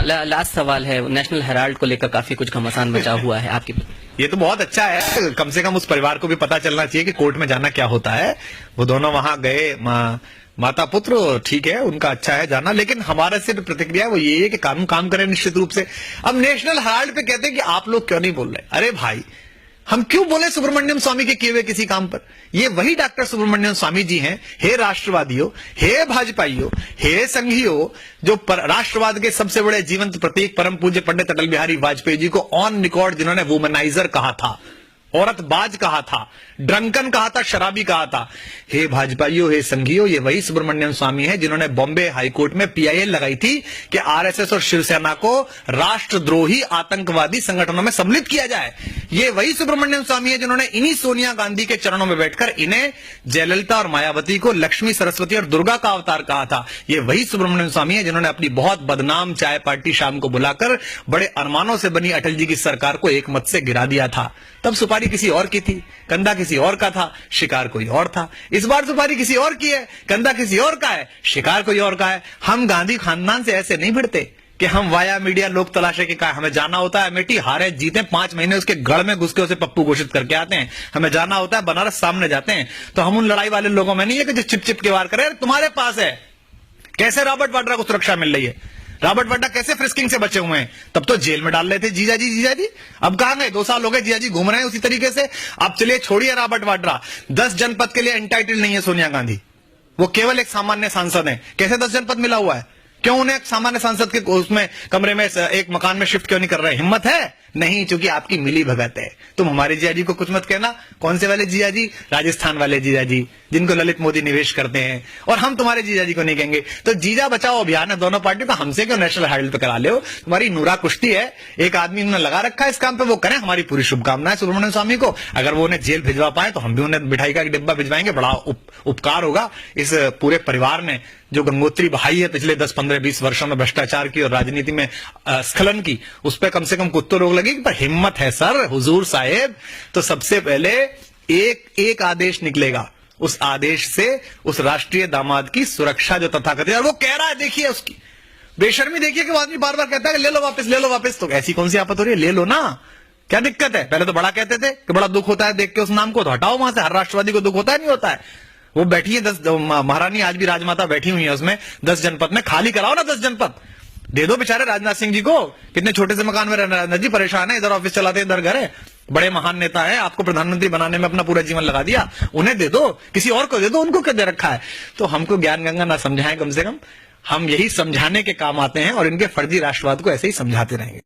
Last सवाल है, national Herald को लेकर काफी कुछ घमासान बचा हुआ है आपकी। ये तो बहुत अच्छा है, कम से कम उस परिवार को भी पता चलना चाहिए कि कोर्ट में जाना क्या होता है। वो दोनों वहां गए, माता पुत्र, ठीक है, उनका अच्छा है जाना, लेकिन हमारा सिर्फ प्रतिक्रिया वो ये है कि कानून काम करे निश्चित रूप से। अब नेशनल हेराल्ड पे कहते हैं कि आप लोग क्यों नहीं बोल रहे। अरे भाई, हम क्यों बोले सुब्रमण्यम स्वामी के किए हुए किसी काम पर? ये वही डॉक्टर सुब्रमण्यम स्वामी जी हैं, हे राष्ट्रवादियों, हे भाजपाइयों, हे संघियों, जो राष्ट्रवाद के सबसे बड़े जीवंत प्रतीक परम पूज्य पंडित अटल बिहारी वाजपेयी जी को ऑन रिकॉर्ड जिन्होंने वुमनाइजर कहा था, औरतबाज कहा था, ड्रंकन कहा था, शराबी कहा था। हे भाजपाइयों, हे संघियों, ये वही सुब्रमण्यम स्वामी है जिन्होंने बॉम्बे हाईकोर्ट में पीआईएल लगाई थी कि आरएसएस और शिवसेना को राष्ट्रद्रोही आतंकवादी संगठनों में सम्मिलित किया जाए। ये वही सुब्रमण्यम स्वामी है जिन्होंने इन्हीं सोनिया गांधी के चरणों में बैठकर इन्हें जयललिता और मायावती को लक्ष्मी, सरस्वती और दुर्गा का अवतार कहा था। ये वही सुब्रमण्यम स्वामी है जिन्होंने अपनी बहुत बदनाम चाय पार्टी शाम को बुलाकर बड़े अरमानों से बनी अटल जी की सरकार को एक मत से गिरा दिया था। तब सुपारी किसी और की थी, कंधा किसी और का था, शिकार कोई और था। इस बार सुपारी किसी और की है, कंधा किसी और का है, शिकार कोई और का है। हम गांधी खानदान से ऐसे नहीं भिड़ते कि हम वाया मीडिया लोक तलाशे के का हमें जाना होता है अमेठी, हारे जीते 5 महीने उसके गढ़ में घुस के उसे पप्पू घोषित करके आते हैं। हमें जाना होता है बनारस सामने जाते हैं। तो हम उन लड़ाई वाले लोगों में नहीं है कि जो चिप चिप के वार करे। तुम्हारे पास है, कैसे रॉबर्ट वाड्रा को सुरक्षा मिल रही है? रॉबर्ट वाड्रा कैसे फ्रिस्किंग से बचे हुए हैं? तब तो जेल में डाल रहे थे जीजाजी जीजाजी। अब कहां गए? 2 साल हो गए जीजाजी घूम रहे हैं उसी तरीके से। अब चलिए छोड़िए रॉबर्ट वाड्रा, 10 जनपद के लिए एंटाइटल नहीं है सोनिया गांधी, वो केवल एक सामान्य सांसद है। कैसे 10 जनपद मिला हुआ है? क्यों उन्हें सामान्य सांसद के उसमें कमरे में एक मकान में शिफ्ट क्यों नहीं कर रहे? हिम्मत है? नहीं, क्योंकि आपकी मिली भगत है। तुम हमारे जीजाजी को कुछ मत कहना। कौन से वाले जीजाजी? राजस्थान वाले जीजाजी, जिनको ललित मोदी निवेश करते हैं। और हम तुम्हारे जीजाजी को नहीं कहेंगे। तो जीजा बचाओ अभियान है दोनों पार्टियों का, हमसे क्यों नेशनल हेराल्ड पे करा ले हो? तुम्हारी नूरा कुश्ती है, एक आदमी उन्होंने लगा रखा है इस काम पे, वो करें। हमारी पूरी शुभकामनाएं सुब्रमण्यम स्वामी को। अगर वो उन्हें जेल भिजवा पाए तो हम भी उन्हें मिठाई का एक डिब्बा भिजवाएंगे। बड़ा उपकार होगा इस पूरे परिवार ने, जो गंगोत्री बहाई है पिछले 10, 15, 20 वर्षों में भ्रष्टाचार की और राजनीति में स्खलन की, उस पर कम से कम कुत्तों रोक लगेगी। पर हिम्मत है सर हुजूर साहेब, तो सबसे पहले एक आदेश निकलेगा, उस आदेश से उस राष्ट्रीय दामाद की सुरक्षा जो तथाकथित, और वो कह रहा है, देखिए उसकी बेशर्मी देखिए कि वो आदमी बार बार कहता है कि ले लो वापस, ले लो वापस। तो ऐसी कौन सी आफत हो रही है? ले लो ना, क्या दिक्कत है? पहले तो बड़ा कहते थे कि बड़ा दुख होता है देख के उस नाम को, तो हटाओ वहां से। हर राष्ट्रवादी को दुख होता है? नहीं होता है। वो बैठी है 10 महारानी, आज भी राजमाता बैठी हुई है उसमें 10 जनपद में। खाली कराओ ना 10 जनपद, दे दो बेचारे राजनाथ सिंह जी को। कितने छोटे से मकान में रहना जी, परेशान है, इधर ऑफिस चलाते इधर घर है। बड़े महान नेता है, आपको प्रधानमंत्री बनाने में अपना पूरा जीवन लगा दिया, उन्हें दे दो, किसी और को दे दो, उनको क्या दे रखा है? तो हमको ज्ञान गंगा ना समझाएं, कम से कम हम यही समझाने के काम आते हैं और इनके फर्जी राष्ट्रवाद को ऐसे ही समझाते रहेंगे।